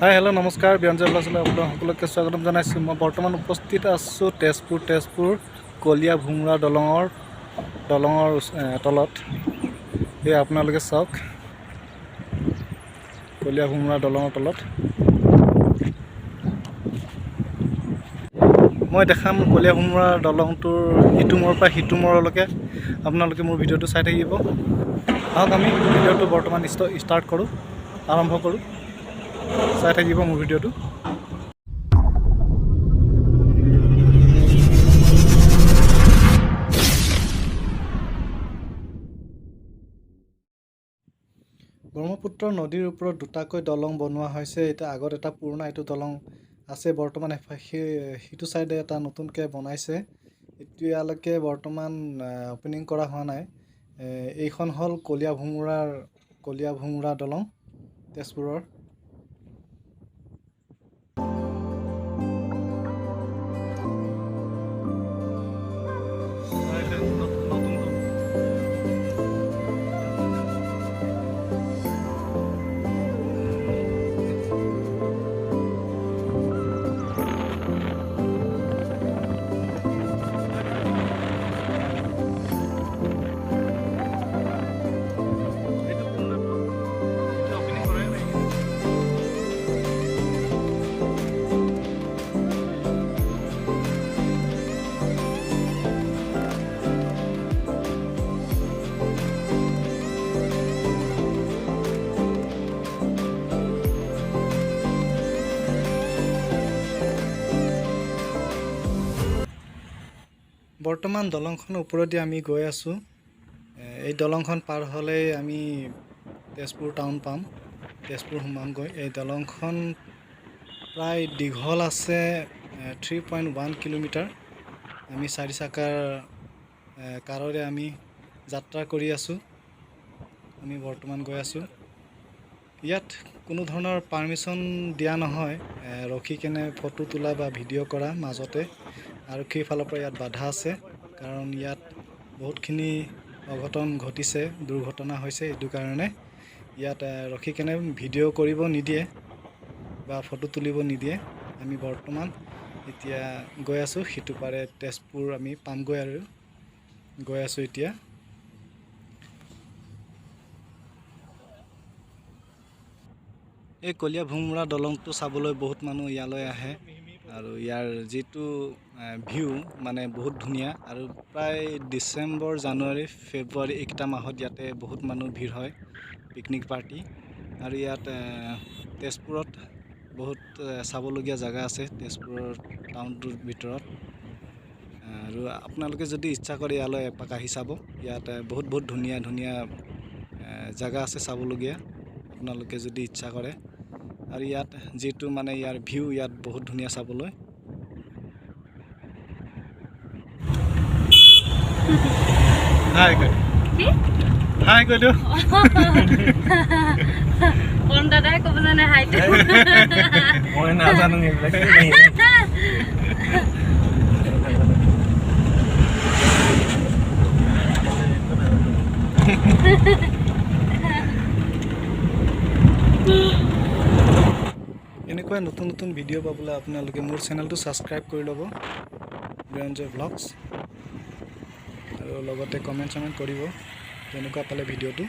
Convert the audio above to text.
Hi hello' নমস্কাৰ বিৰঞ্জয় ব্লগলৈ আপোনালোক সকলোকে স্বাগতম জনাইছোঁ। মই বৰ্তমান উপস্থিত আছোঁ তেজপুৰ কলীয়া ভোমোৰা দলঙৰ তলত। এই আপোনালোকে চাওক, কলীয়া ভোমোৰা দলঙৰ তলত মই দেখাম কলীয়া ভোমোৰা দলংটোৰ ইটো মূৰৰ পৰা সিটো মূৰলৈকে। আপোনালোকে মোৰ ভিডিঅ'টো চাই থাকিব। আহক আমি ভিডিঅ'টো বৰ্তমান ষ্টাৰ্ট কৰোঁ, আৰম্ভ কৰোঁ। চাই থাকিব মোৰ ভিডিঅ'টো। ব্ৰহ্মপুত্ৰ নদীৰ ওপৰত দুটাকৈ দলং বনোৱা হৈছে। এতিয়া আগত এটা পুৰণা এইটো দলং আছে, বৰ্তমান সিটো চাইডে এটা নতুনকৈ বনাইছে। এতিয়ালৈকে বৰ্তমান অপেনিং কৰা হোৱা নাই। এইখন হ'ল কলীয়া ভোমোৰা দলং তেজপুৰৰ। বৰ্তমান দলংখনৰ ওপৰেদি আমি গৈ আছোঁ। এই দলংখন পাৰ হ'লেই আমি তেজপুৰ টাউন পাম, তেজপুৰ সোমামগৈ। এই দলংখন প্ৰায় দীঘল আছে 3.1 কিলোমিটাৰ। আমি 4 চকাৰ কাৰেৰে আমি যাত্ৰা কৰি আছোঁ। আমি বৰ্তমান গৈ আছোঁ। ইয়াত কোনো ধৰণৰ পাৰ্মিশ্যন দিয়া নহয় ৰখি কেনে ফটো তোলা বা ভিডিঅ' কৰা মাজতে। আৰক্ষীৰ ফালৰ পৰা ইয়াত বাধা আছে, কাৰণ ইয়াত বহুতখিনি অঘটন ঘটিছে, দুৰ্ঘটনা হৈছে। এইটো কাৰণে ইয়াত ৰখি কেনে ভিডিঅ' কৰিব নিদিয়ে বা ফটো তুলিব নিদিয়ে। আমি বৰ্তমান এতিয়া গৈ আছোঁ সিটো পাৰে তেজপুৰ আমি পামগৈ আৰু গৈ আছোঁ এতিয়া। এই কলীয়া ভোমোৰা দলংটো চাবলৈ বহুত মানুহ ইয়ালৈ আহে, আৰু ইয়াৰ যিটো ভিউ মানে বহুত ধুনীয়া। আৰু প্ৰায় ডিচেম্বৰ, জানুৱাৰী, ফেব্ৰুৱাৰী এইকেইটা মাহত ইয়াতে বহুত মানুহ ভিৰ হয়, পিকনিক পাৰ্টি। আৰু ইয়াত তেজপুৰত বহুত চাবলগীয়া জেগা আছে তেজপুৰৰ টাউনটোৰ ভিতৰত। আৰু আপোনালোকে যদি ইচ্ছা কৰে ইয়ালৈ এপাক আহি চাব। ইয়াত বহুত ধুনীয়া জেগা আছে চাবলগীয়া, আপোনালোকে যদি ইচ্ছা কৰে। আৰু ইয়াত যিটো মানে ইয়াৰ ভিউ ইয়াত বহুত ধুনীয়া চাবলৈ। হাই কৈ হাই কৈ দিওঁ। কোন দাদাই ক'ব জানে হাইটো? মই নাজানো এইবিলাক। এনেকুৱা নতুন ভিডিঅ' পাবলৈ আপোনালোকে মোৰ চেনেলটো ছাবস্ক্ৰাইব কৰি ল'ব, বিৰঞ্জয় ব্লগছ। আৰু লগতে কমেণ্ট কৰিব কেনেকুৱা পালে ভিডিঅ'টো।